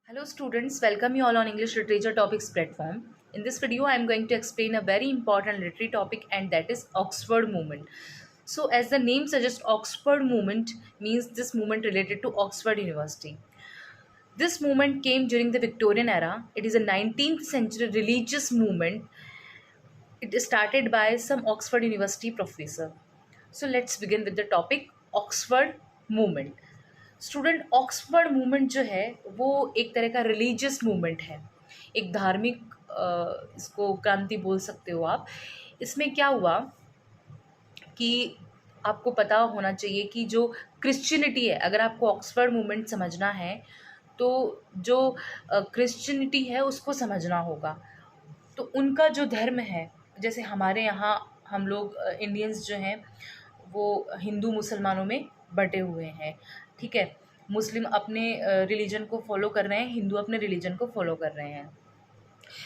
Hello students, welcome you all on English Literature Topics platform. In this video, I am going to explain a very important literary topic, and that is Oxford Movement. So as the name suggests, Oxford Movement means this movement related to Oxford University. This movement came during the Victorian era. It is a 19th century religious movement. It is started by some Oxford University professor. So let's begin with the topic Oxford Movement. Student, Oxford movement जो है वो एक तरह का religious movement है, एक धार्मिक इसको क्रांति बोल सकते हो आप। इसमें क्या हुआ कि आपको पता होना चाहिए कि जो क्रिश्चियनिटी है, अगर आपको ऑक्सफर्ड मूवमेंट समझना है तो जो क्रिश्चियनिटी है उसको समझना होगा। तो उनका जो धर्म है, जैसे हमारे यहाँ हम लोग इंडियंस जो हैं वो हिंदू मुसलमानों में बटे हुए हैं, ठीक है। मुस्लिम अपने रिलीजन को फॉलो कर रहे हैं, हिंदू अपने रिलीजन को फॉलो कर रहे हैं।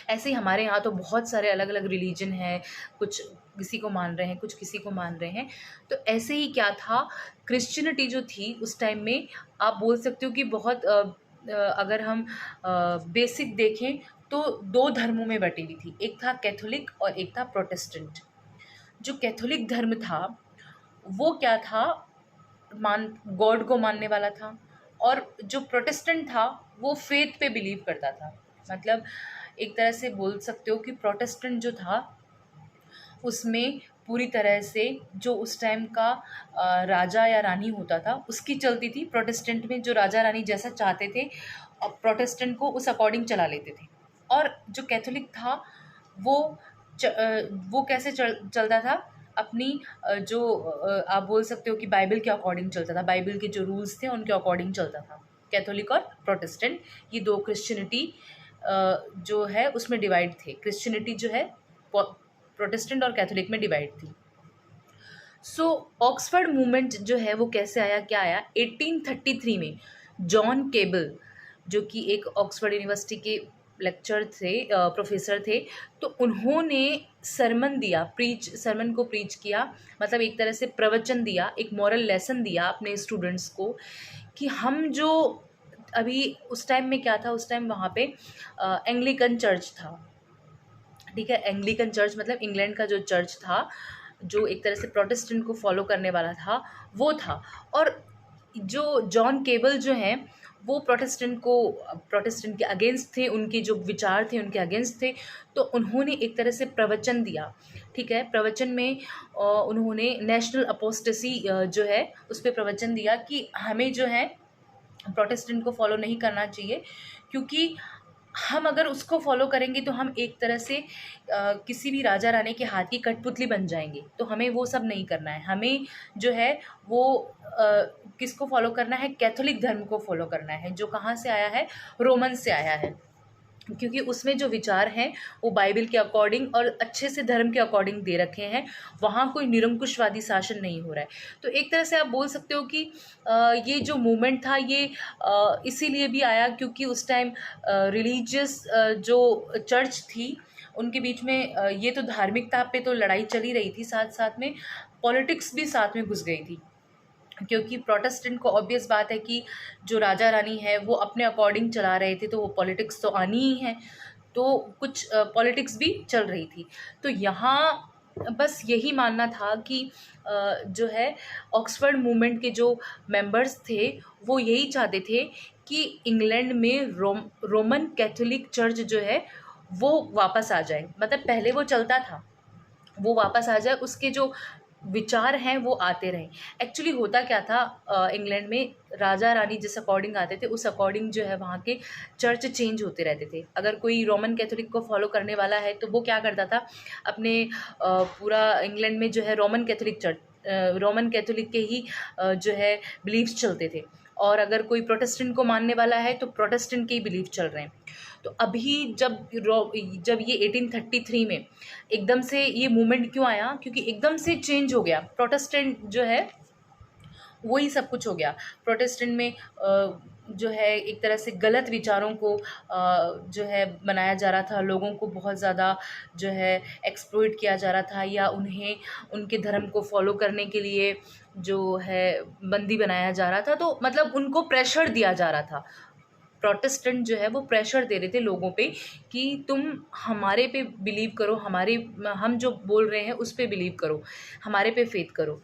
ऐसे ही हमारे यहाँ तो बहुत सारे अलग अलग रिलीजन हैं, कुछ किसी को मान रहे हैं, कुछ किसी को मान रहे हैं। तो ऐसे ही क्या था, क्रिश्चियनिटी जो थी उस टाइम में आप बोल सकते हो कि बहुत अगर हम बेसिक देखें तो दो धर्मों में बटी हुई थी, एक था कैथोलिक और एक था प्रोटेस्टेंट। जो कैथोलिक धर्म था वो क्या था, गॉड को मानने वाला था, और जो प्रोटेस्टेंट था वो फेथ पे बिलीव करता था। मतलब एक तरह से बोल सकते हो कि प्रोटेस्टेंट जो था उसमें पूरी तरह से जो उस टाइम का राजा या रानी होता था उसकी चलती थी। प्रोटेस्टेंट में जो राजा रानी जैसा चाहते थे प्रोटेस्टेंट को उस अकॉर्डिंग चला लेते थे। और जो कैथोलिक था वो वो कैसे चलता था, अपनी आप बोल सकते हो कि बाइबल के अकॉर्डिंग चलता था, बाइबल के जो रूल्स थे उनके अकॉर्डिंग चलता था। कैथोलिक और प्रोटेस्टेंट ये दो क्रिश्चियनिटी जो है उसमें डिवाइड थे। क्रिश्चियनिटी जो है प्रोटेस्टेंट और कैथोलिक में डिवाइड थी। सो ऑक्सफर्ड मूवमेंट जो है वो कैसे आया, क्या आया, 1833 में जॉन केबल जो कि एक ऑक्सफर्ड यूनिवर्सिटी के लेक्चर थे, प्रोफेसर थे, तो उन्होंने सरमन को प्रीच किया, मतलब एक तरह से प्रवचन दिया, एक मॉरल लेसन दिया अपने स्टूडेंट्स को कि हम जो अभी उस टाइम में क्या था, उस टाइम वहाँ पे एंग्लिकन चर्च था, ठीक है। एंग्लिकन चर्च मतलब इंग्लैंड का जो चर्च था जो एक तरह से प्रोटेस्टेंट को फॉलो करने वाला था वो था। और जो जॉन केबल जो हैं वो प्रोटेस्टेंट के अगेंस्ट थे, उनके जो विचार थे उनके अगेंस्ट थे। तो उन्होंने एक तरह से प्रवचन दिया, ठीक है। प्रवचन में उन्होंने नेशनल अपोस्टेसी जो है उस पर प्रवचन दिया कि हमें जो है प्रोटेस्टेंट को फॉलो नहीं करना चाहिए, क्योंकि हम अगर उसको फॉलो करेंगे तो हम एक तरह से किसी भी राजा रानी के हाथ की कठपुतली बन जाएंगे। तो हमें वो सब नहीं करना है, हमें जो है वो किसको फॉलो करना है, कैथोलिक धर्म को फॉलो करना है, जो कहाँ से आया है, रोमन से आया है, क्योंकि उसमें जो विचार हैं वो बाइबल के अकॉर्डिंग और अच्छे से धर्म के अकॉर्डिंग दे रखे हैं। वहाँ कोई निरंकुशवादी शासन नहीं हो रहा है। तो एक तरह से आप बोल सकते हो कि ये जो मूवमेंट था ये इसीलिए भी आया क्योंकि उस टाइम रिलीजियस जो चर्च थी उनके बीच में ये तो धार्मिकता पे तो लड़ाई चली रही थी, साथ साथ में पॉलिटिक्स भी साथ में घुस गई थी। क्योंकि प्रोटेस्टेंट को ऑब्वियस बात है कि जो राजा रानी है वो अपने अकॉर्डिंग चला रहे थे, तो वो पॉलिटिक्स तो आनी ही है, तो कुछ पॉलिटिक्स भी चल रही थी। तो यहाँ बस यही मानना था कि जो है ऑक्सफर्ड मूवमेंट के जो मेंबर्स थे वो यही चाहते थे कि इंग्लैंड में रोमन कैथोलिक चर्च जो है वो वापस आ जाए, मतलब पहले वो चलता था वो वापस आ जाए, उसके जो विचार हैं वो आते रहें। एक्चुअली होता क्या था, इंग्लैंड में राजा रानी जिस अकॉर्डिंग आते थे उस अकॉर्डिंग जो है वहाँ के चर्च चेंज होते रहते थे। अगर कोई रोमन कैथोलिक को फॉलो करने वाला है तो वो क्या करता था, अपने पूरा इंग्लैंड में जो है रोमन कैथोलिक के ही जो है बिलीव्स चलते थे, और अगर कोई प्रोटेस्टेंट को मानने वाला है तो प्रोटेस्टेंट के ही बिलीव चल रहे हैं। तो अभी जब ये 1833 में एकदम से ये मूवमेंट क्यों आया, क्योंकि एकदम से चेंज हो गया, प्रोटेस्टेंट जो है वही सब कुछ हो गया। प्रोटेस्टेंट में जो है एक तरह से गलत विचारों को जो है बनाया जा रहा था, लोगों को बहुत ज़्यादा जो है एक्सप्लॉइट किया जा रहा था, या उन्हें उनके धर्म को फॉलो करने के लिए जो है बंदी बनाया जा रहा था। तो मतलब उनको प्रेशर दिया जा रहा था प्रोटेस्टेंट जो है वो प्रेशर दे रहे थे लोगों पे कि तुम हमारे पे बिलीव करो, हम जो बोल रहे हैं उस पे बिलीव करो, हमारे पे फेथ करो।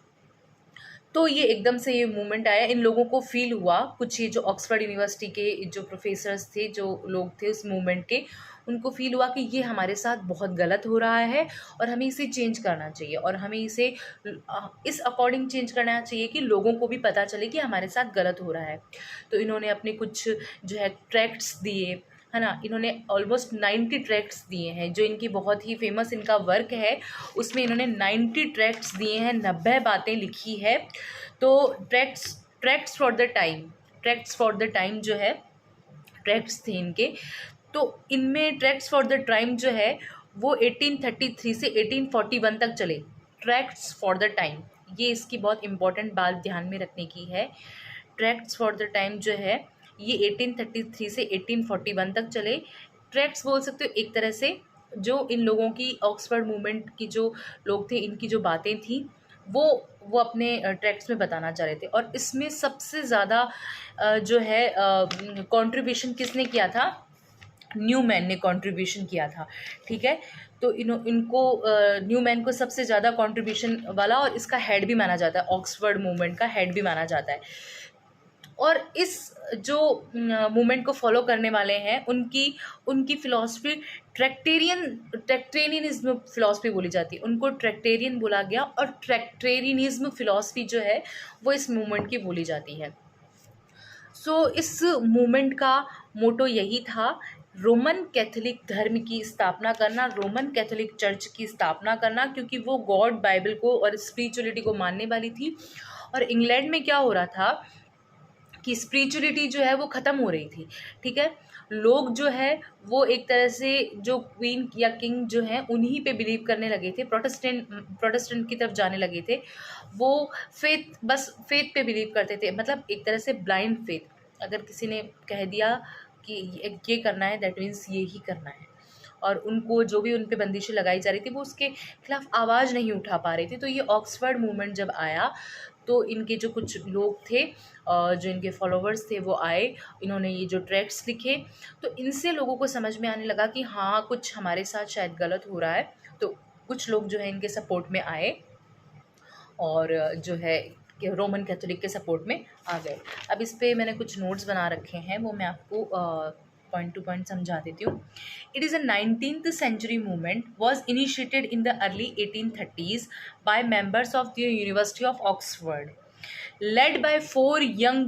तो ये एकदम से ये मूवमेंट आया, इन लोगों को फील हुआ, कुछ ये जो ऑक्सफोर्ड यूनिवर्सिटी के जो प्रोफेसर्स थे, जो लोग थे उस मूवमेंट के, उनको फील हुआ कि ये हमारे साथ बहुत गलत हो रहा है और हमें इसे चेंज करना चाहिए और हमें इसे इस अकॉर्डिंग चेंज करना चाहिए कि लोगों को भी पता चले कि हमारे साथ गलत हो रहा है। तो इन्होंने अपने कुछ जो है ट्रैक्ट्स दिए, है ना, इन्होंने ऑलमोस्ट 90 ट्रैक्ट्स दिए हैं, जो इनकी बहुत ही फेमस इनका वर्क है, उसमें इन्होंने 90 ट्रैक्ट्स दिए हैं, 90 बातें लिखी है। तो ट्रैक्ट्स फॉर द टाइम जो है ट्रैक्ट्स थे इनके। तो इनमें ट्रैक्ट्स फॉर द टाइम जो है वो 1833 से 1841 तक चले। ट्रैक्ट्स फॉर द टाइम, ये इसकी बहुत इंपॉर्टेंट बात ध्यान में रखने की है। ट्रैक्ट्स फॉर द टाइम जो है ये 1833 से 1841 तक चले। ट्रैक्ट्स बोल सकते हो एक तरह से, जो इन लोगों की ऑक्सफोर्ड मूवमेंट की जो लोग थे, इनकी जो बातें थी वो अपने ट्रैक्ट्स में बताना चाह रहे थे। और इसमें सबसे ज़्यादा जो है कंट्रीब्यूशन किसने किया था? न्यूमैन ने कंट्रीब्यूशन किया था, ठीक है। तो इनको न्यूमैन को सबसे ज़्यादा कंट्रीब्यूशन वाला और इसका हेड भी माना जाता है, ऑक्सफोर्ड मूवमेंट का हेड भी माना जाता है। और इस जो मूवमेंट को फॉलो करने वाले हैं उनकी फ़िलॉसफी ट्रैक्टेरियनिज्म फ़िलॉसफी बोली जाती है, उनको ट्रैक्टेरियन बोला गया। और ट्रैक्टेरियनिज्म फ़िलॉसफी जो है वो इस मूवमेंट की बोली जाती है। सो इस मूवमेंट का मोटो यही था, रोमन कैथोलिक धर्म की स्थापना करना, रोमन कैथोलिक चर्च की स्थापना करना, क्योंकि वो गॉड, बाइबल को और स्पिरिचुअलिटी को मानने वाली थी। और इंग्लैंड में क्या हो रहा था कि स्पिरिचुअलिटी जो है वो ख़त्म हो रही थी, ठीक है। लोग जो है वो एक तरह से जो क्वीन या किंग जो हैं उन्हीं पे बिलीव करने लगे थे, प्रोटेस्टेंट की तरफ जाने लगे थे। वो बस फेथ पे बिलीव करते थे, मतलब एक तरह से ब्लाइंड फेथ। अगर किसी ने कह दिया कि ये करना है, दैट मीन्स ये ही करना है। और उनको जो भी उन पे बंदिशें लगाई जा रही थी वो उसके खिलाफ आवाज़ नहीं उठा पा रहे थे। तो ये ऑक्सफोर्ड मूवमेंट जब आया तो इनके जो कुछ लोग थे, जो इनके फॉलोवर्स थे, वो आए, इन्होंने ये जो ट्रैक्ट्स लिखे, तो इनसे लोगों को समझ में आने लगा कि हाँ, कुछ हमारे साथ शायद गलत हो रहा है। तो कुछ लोग जो है इनके सपोर्ट में आए और जो है कि रोमन कैथोलिक के सपोर्ट में आ गए। अब इस पे मैंने कुछ नोट्स बना रखे हैं, वो मैं आपको पॉइंट टू पॉइंट समझा देती हूँ। It is a 19th century movement was initiated in the early 1830s by members of the University of Oxford, led by 4 young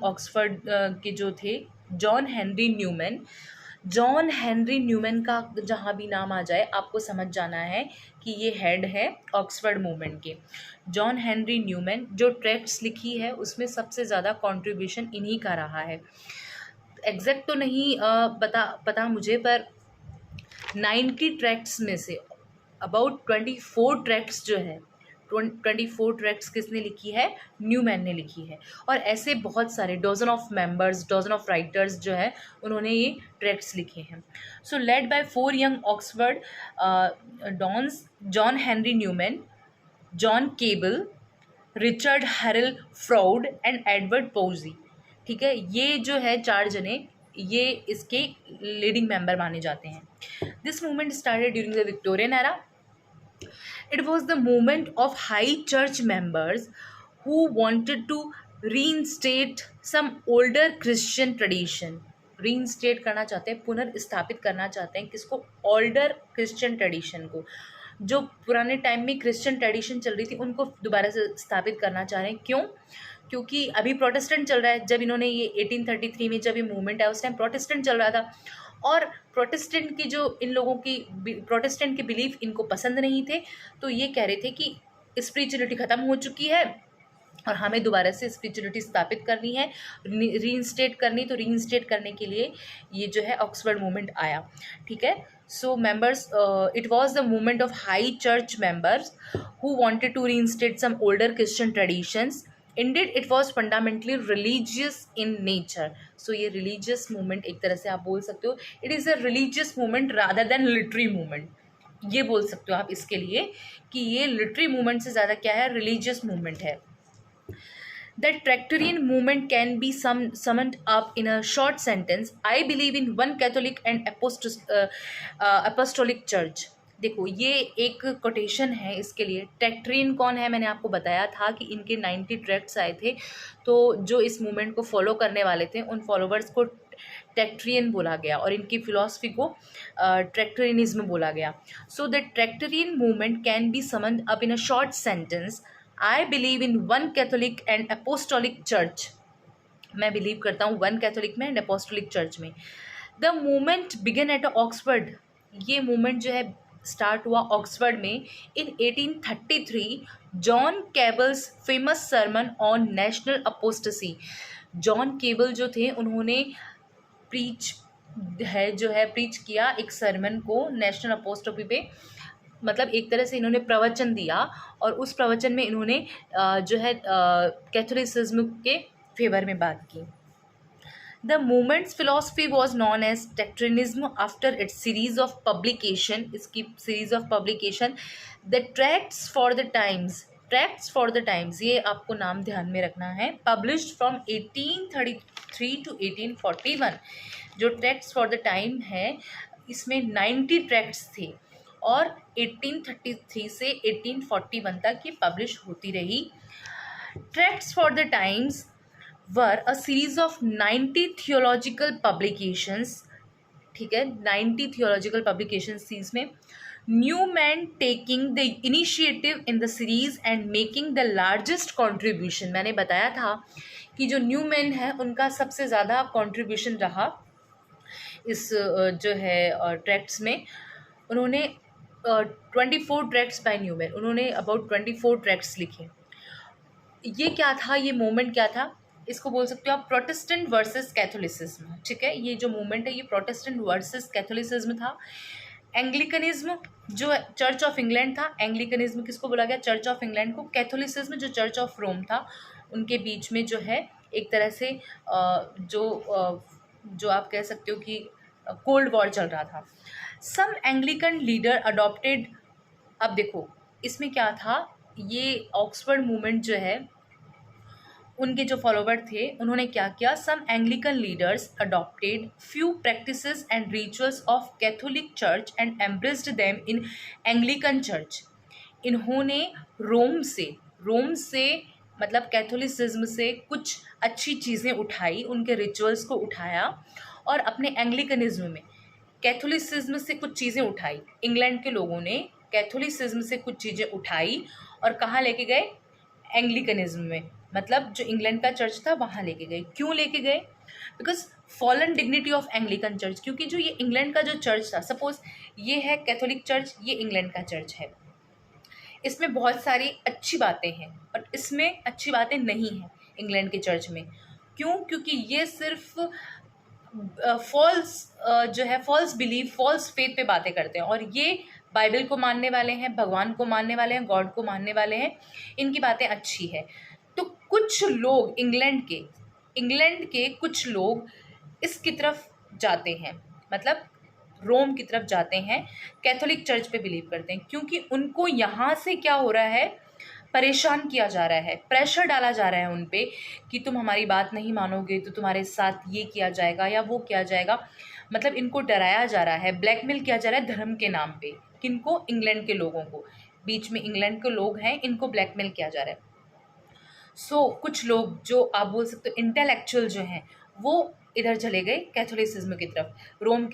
Oxford के जो थे, जॉन हेनरी न्यूमैन का जहाँ भी नाम आ जाए आपको समझ जाना है कि ये हेड है ऑक्सफोर्ड मूवमेंट के। जॉन हेनरी न्यूमैन जो ट्रैक्ट्स लिखी है उसमें सबसे ज़्यादा कंट्रीब्यूशन इन्हीं का रहा है। एग्जैक्ट तो नहीं पता मुझे, पर 90 ट्रैक्ट्स में से अबाउट 24 ट्रैक्ट्स जो है, 24 ट्रैक्ट्स किसने लिखी है? न्यूमैन ने लिखी है। और ऐसे बहुत सारे डजन ऑफ राइटर्स जो है उन्होंने ये ट्रैक्ट्स लिखे हैं। So led by 4 young Oxford dons, John Henry Newman, John Keble, Richard Hurrell Froude and Edward Pusey, ठीक है। ये जो है 4 जने ये इसके लीडिंग मेंबर माने जाते हैं। This movement started during the Victorian era. It was the movement of high church members who wanted to reinstate some older Christian tradition. reinstate करना चाहते हैं, पुनर्स्थापित करना चाहते हैं किसको? ओल्डर क्रिश्चियन ट्रेडिशन को। जो पुराने टाइम में क्रिश्चियन ट्रेडिशन चल रही थी उनको दोबारा से स्थापित करना चाह रहे हैं। क्यों? क्योंकि अभी प्रोटेस्टेंट चल रहा है। जब इन्होंने ये 1833 में जब ये मूवमेंट आया उस टाइम प्रोटेस्टेंट चल रहा था, और प्रोटेस्टेंट की जो इन लोगों की प्रोटेस्टेंट के बिलीफ इनको पसंद नहीं थे। तो ये कह रहे थे कि स्पिरिचुअलिटी ख़त्म हो चुकी है और हमें दोबारा से स्पिरिचुअलिटी स्थापित करनी है, रीइंस्टेट करनी। तो रीइंस्टेट करने के लिए ये जो है ऑक्सफोर्ड मूवमेंट आया, ठीक है। So members, it was the movement of high church members who wanted to reinstate some older Christian traditions. Indeed, it was fundamentally religious in nature. So ये religious movement एक तरह से आप बोल सकते हो, it is a religious movement rather than literary movement. ये बोल सकते हो आप इसके लिए कि ये literary movement से ज़्यादा क्या है, religious movement है। The Tractarian movement can be summed up in a short sentence. I believe in one Catholic and apostolic church. देखो ये एक कोटेशन है इसके लिए। ट्रैक्टरियन कौन है, मैंने आपको बताया था कि इनके 90 ट्रैक्ट्स आए थे, तो जो इस मूवमेंट को फॉलो करने वाले थे उन फॉलोवर्स को ट्रैक्टरियन बोला गया और इनकी फिलॉसफी को ट्रैक्टरियनिज्म बोला गया। So the Tractarian movement can be summed up in a short sentence. I believe in one Catholic and apostolic church. मैं बिलीव करता हूँ वन कैथोलिक में एंड अपोस्टोलिक चर्च में। The movement began at Oxford. ये movement जो है start हुआ Oxford में in 1833। John Keble's famous sermon on national apostasy. John Keble जो थे उन्होंने प्रीच किया एक सरमन को नेशनल अपोस्टोपी पे, मतलब एक तरह से इन्होंने प्रवचन दिया और उस प्रवचन में इन्होंने जो है कैथोलिसिज्म के फेवर में बात की। The movement's philosophy was known as Tractarianism after its series of publication. इसकी series of publication the tracts for the times. Tracts for the times, ये आपको नाम ध्यान में रखना है। Published from 1833 to 1841। जो ट्रैक्ट्स फॉर द टाइम है इसमें 90 ट्रैक्ट्स थे और 1833 से 1841 तक ये पब्लिश होती रही। Tracts for the times were a series of 90 theological publications. ठीक है, 90 थियोलॉजिकल पब्लिकेशंस थी इसमें। New man taking the initiative in the series and making the largest contribution. मैंने बताया था कि जो न्यू मैन है उनका सबसे ज़्यादा कॉन्ट्रीब्यूशन रहा इस जो है ट्रैक्ट्स में। उन्होंने 24 ट्रैक्ट्स बाय न्यू मैन, उन्होंने अबाउट 24 ट्रैक्ट्स लिखे। ये क्या था, ये मूवमेंट क्या था, इसको बोल सकते हो आप प्रोटेस्टेंट वर्सेस कैथोलिसिज्म। ठीक है, ये जो मूवमेंट है ये प्रोटेस्टेंट वर्सेस कैथोलिसिज्म था। एंग्लिकनिज्म जो चर्च ऑफ इंग्लैंड था, एंग्लिकनिज्म किसको बोला गया, चर्च ऑफ इंग्लैंड को। कैथोलिसिज्म जो चर्च ऑफ रोम था, उनके बीच में जो है एक तरह से जो आप कह सकते हो कि कोल्ड वॉर चल रहा था। सम एंग्लिकन लीडर अडॉप्टेड। अब देखो इसमें क्या था, ये ऑक्सफोर्ड मूवमेंट जो है उनके जो फॉलोवर थे उन्होंने क्या किया, some Anglican leaders adopted few practices and rituals of Catholic church and embraced them in Anglican church. इन्होंने रोम से मतलब कैथोलिसिज्म से कुछ अच्छी चीज़ें उठाई, उनके रिचुअल्स को उठाया और अपने एंग्लिकनिज्म में कैथोलिसिज्म से कुछ चीज़ें उठाई। इंग्लैंड के लोगों ने कैथोलिसिज्म से कुछ चीज़ें उठाई और कहाँ लेके गए, एंग्लिकनिज्म में, मतलब जो इंग्लैंड का चर्च था वहाँ लेके गए। क्यों लेके गए, because fallen dignity of Anglican church. क्योंकि जो ये इंग्लैंड का जो चर्च था, सपोज ये है कैथोलिक चर्च, ये इंग्लैंड का चर्च है, इसमें बहुत सारी अच्छी बातें हैं और इसमें अच्छी बातें नहीं हैं इंग्लैंड के चर्च में। क्यों, क्योंकि ये सिर्फ फॉल्स बिलीफ, फॉल्स फेथ पे बातें करते हैं और ये बाइबल को मानने वाले हैं, भगवान को मानने वाले हैं, गॉड को मानने वाले हैं, इनकी बातें अच्छी है। तो कुछ लोग इंग्लैंड के कुछ लोग इसकी तरफ जाते हैं, मतलब रोम की तरफ जाते हैं, कैथोलिक चर्च पे बिलीव करते हैं, क्योंकि उनको यहाँ से क्या हो रहा है, परेशान किया जा रहा है, प्रेशर डाला जा रहा है उन पे कि तुम हमारी बात नहीं मानोगे तो तुम्हारे साथ ये किया जाएगा या वो किया जाएगा। मतलब इनको डराया जा रहा है, ब्लैकमेल किया जा रहा है धर्म के नाम पे। किनको, इंग्लैंड के लोगों को, बीच में इंग्लैंड के लोग हैं, इनको ब्लैकमेल किया जा रहा है। सो कुछ लोग जो आप बोल सकते हो इंटेलेक्चुअल जो हैं वो इधर चले गए कैथोलिसिज्म की तरफ, रोम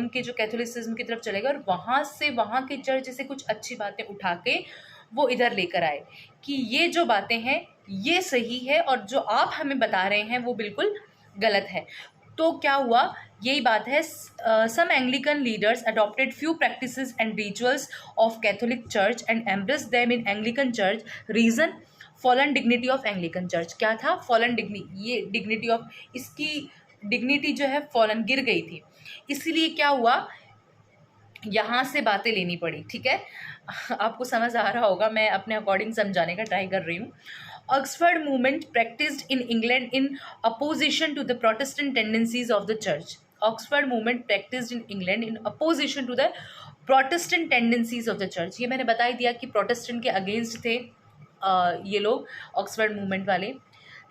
के जो कैथोलिसिज्म की तरफ चले गए और वहाँ से वहाँ के चर्च से कुछ अच्छी बातें उठा के वो इधर लेकर आए कि ये जो बातें हैं ये सही है और जो आप हमें बता रहे हैं वो बिल्कुल गलत है। तो क्या हुआ, यही बात है, some Anglican leaders adopted few practices and rituals of Catholic church and embraced them in Anglican church. Reason, fallen dignity of Anglican church. क्या था, फॉलन डिग्निटी, ये डिग्निटी ऑफ, इसकी डिग्निटी जो है फॉलन, गिर गई थी, इसीलिए क्या हुआ, यहाँ से बातें लेनी पड़ी। ठीक है, आपको समझ आ रहा होगा, मैं अपने अकॉर्डिंग समझाने का ट्राई कर रही हूँ। Oxford movement practised in England in opposition to the Protestant tendencies of the church. Oxford movement practised in England in opposition to the Protestant tendencies of the church. ये मैंने बता ही दिया कि प्रोटेस्टेंट के अगेंस्ट थे ये लोग, ऑक्सफोर्ड मूवमेंट वाले।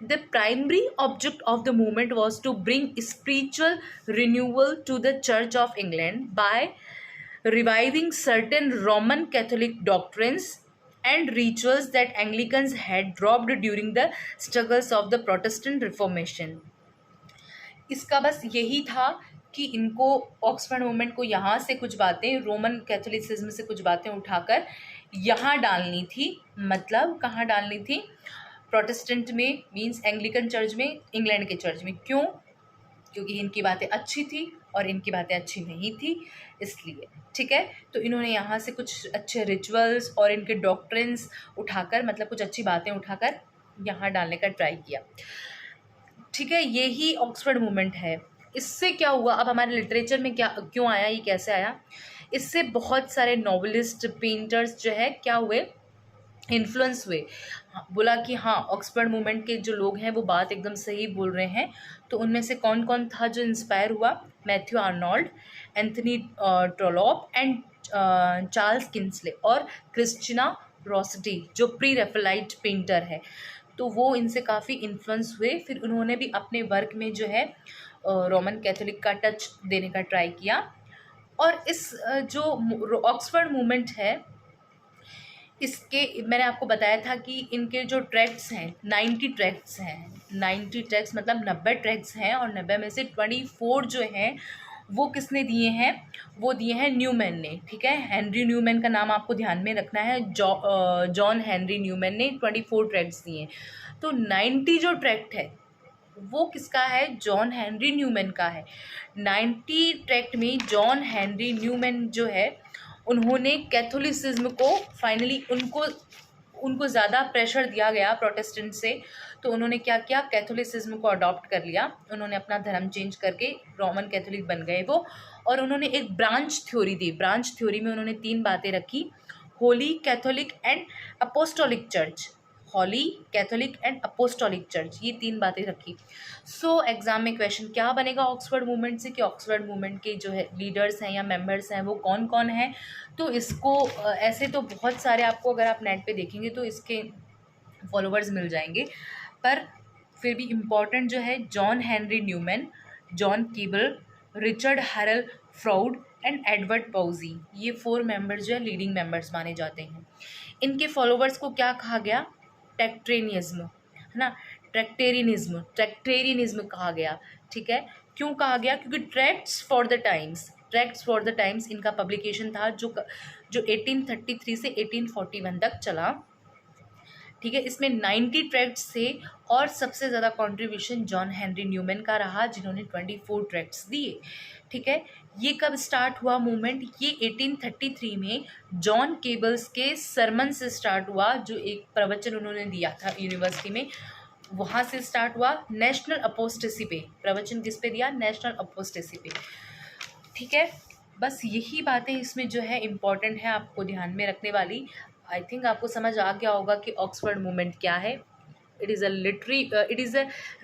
The primary object of the movement was to bring spiritual renewal to the Church of England by reviving certain Roman Catholic doctrines and rituals that Anglicans had dropped during the struggles of the Protestant Reformation. इसका बस यही था कि इनको Oxford movement को यहाँ से कुछ बातें, रोमन कैथोलिसिज्म से कुछ बातें उठाकर यहाँ डालनी थी। मतलब कहाँ डालनी थी? प्रोटेस्टेंट में, मीन्स एंग्लिकन चर्च में, इंग्लैंड के चर्च में। क्यों? क्योंकि इनकी बातें अच्छी थी और इनकी बातें अच्छी नहीं थी, इसलिए। ठीक है, तो इन्होंने यहाँ से कुछ अच्छे रिचुअल्स और इनके डॉक्ट्रिन्स उठाकर, मतलब कुछ अच्छी बातें उठाकर यहाँ डालने का ट्राई किया। ठीक है, यही ऑक्सफोर्ड मूवमेंट है। इससे क्या हुआ, अब हमारे लिटरेचर में क्या क्यों आया, ये कैसे आया? इससे बहुत सारे नॉवलिस्ट, पेंटर्स जो है क्या हुए, इन्फ्लुएंस हुए। बोला कि हाँ, ऑक्सफोर्ड मूवमेंट के जो लोग हैं वो बात एकदम सही बोल रहे हैं। तो उनमें से कौन कौन था जो इंस्पायर हुआ? Matthew Arnold, Anthony Trollope and Charles Kingsley और क्रिस्टिना रॉसटी, जो प्री रेफेलाइट पेंटर है। तो वो इनसे काफ़ी इन्फ्लुएंस हुए। फिर उन्होंने भी अपने वर्क में जो है रोमन कैथोलिक का टच देने का ट्राई किया। और इस जो ऑक्सफोर्ड मूवमेंट है, इसके मैंने आपको बताया था कि इनके जो ट्रैक्ट्स हैं 90 ट्रैक्ट्स हैं। 90 ट्रैक्ट्स मतलब 90 ट्रैक्ट्स हैं, और 90 में से 24 जो हैं वो किसने दिए हैं? वो दिए हैं न्यूमैन ने। ठीक है, हेनरी न्यूमैन का नाम आपको ध्यान में रखना है। जॉन हेनरी न्यूमैन ने 24 ट्रैक्ट्स दिए हैं। तो 90 जो ट्रैक्ट है वो किसका है? जॉन हेनरी न्यूमैन का है। 90 ट्रैक्ट में जॉन हेनरी न्यूमैन जो है, उन्होंने कैथोलिसिज्म को फाइनली उनको ज़्यादा प्रेशर दिया गया प्रोटेस्टेंट से, तो उन्होंने क्या किया? कैथोलिसिज्म को अडॉप्ट कर लिया। उन्होंने अपना धर्म चेंज करके रोमन कैथोलिक बन गए वो। और उन्होंने एक ब्रांच थ्योरी दी। ब्रांच थ्योरी में उन्होंने 3 बातें रखी: holy, Catholic and apostolic church. Holy, Catholic and apostolic church, ये 3 बातें रखी। सो एग्जाम में क्वेश्चन क्या बनेगा ऑक्सफोर्ड मूवमेंट से, कि ऑक्सफोर्ड मूवमेंट के जो है लीडर्स हैं या मेंबर्स हैं वो कौन कौन हैं। तो इसको ऐसे तो बहुत सारे आपको, अगर आप नेट पे देखेंगे तो इसके फॉलोवर्स मिल जाएंगे, पर फिर भी इम्पॉर्टेंट जो है John Henry Newman, John Keble, Richard Hurrell Froude and Edward Pusey, ये 4 मेंबर्स जो है लीडिंग मेंबर्स माने जाते हैं। इनके फॉलोवर्स को क्या कहा गया? टेक्ट्रेनिज्म, है ना, ट्रैक्टेरियनिज्म कहा गया। ठीक है, क्यों कहा गया? क्योंकि ट्रैक्ट्स फॉर द टाइम्स इनका पब्लिकेशन था, जो 1833 से 1841 तक चला। ठीक है, इसमें 90 ट्रैक्ट्स थे, और सबसे ज़्यादा कंट्रीब्यूशन जॉन हेनरी न्यूमैन का रहा, जिन्होंने 24 ट्रैक्ट्स दिए। ठीक है, ये कब स्टार्ट हुआ मूवमेंट? ये 1833 में जॉन केबल्स के सरमन से स्टार्ट हुआ, जो एक प्रवचन उन्होंने दिया था यूनिवर्सिटी में, वहाँ से स्टार्ट हुआ। नेशनल अपोस्टेसी पे प्रवचन किस पे दिया? नेशनल अपोस्टेसी पे। ठीक है, बस यही बातें इसमें जो है इम्पॉर्टेंट है आपको ध्यान में रखने वाली। आई थिंक आपको समझ आ गया होगा कि ऑक्सफोर्ड मूवमेंट क्या है। It is a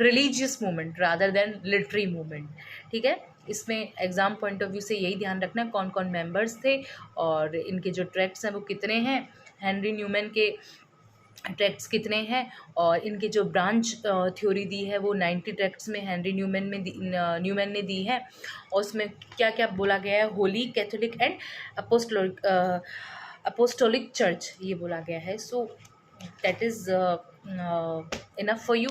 religious movement rather than literary movement. ठीक है, इसमें एग्ज़ाम पॉइंट ऑफ व्यू से यही ध्यान रखना है कौन कौन मेंबर्स थे और इनके जो ट्रैक्ट्स हैं वो कितने हैं, हेनरी न्यूमैन के ट्रैक्ट्स कितने हैं, और इनके जो ब्रांच थ्योरी दी है वो 90 ट्रैक्ट्स में हेनरी न्यूमैन ने दी है। और उसमें क्या क्या बोला गया है? Holi, Catholic and apostolic church, ये बोला गया है। So that is enough for you.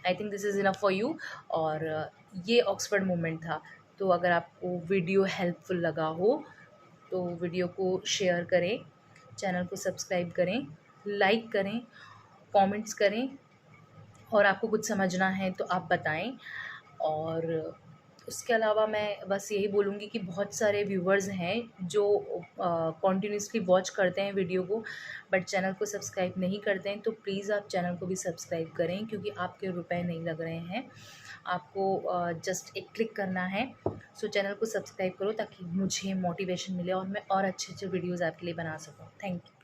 I think this is enough for you. और ये ऑक्सफोर्ड मूवमेंट था। तो अगर आपको वीडियो हेल्पफुल लगा हो तो वीडियो को शेयर करें, चैनल को सब्सक्राइब करें, लाइक करें, कमेंट्स करें, और आपको कुछ समझना है तो आप बताएं। और उसके अलावा मैं बस यही बोलूँगी कि बहुत सारे व्यूवर्स हैं जो कॉन्टीन्यूसली वॉच करते हैं वीडियो को, बट चैनल को सब्सक्राइब नहीं करते हैं। तो प्लीज़ आप चैनल को भी सब्सक्राइब करें, क्योंकि आपके रुपए नहीं लग रहे हैं, आपको जस्ट एक क्लिक करना है। सो चैनल को सब्सक्राइब करो ताकि मुझे मोटिवेशन मिले और मैं और अच्छे अच्छे वीडियोज़ आपके लिए बना सकूँ। Thank you.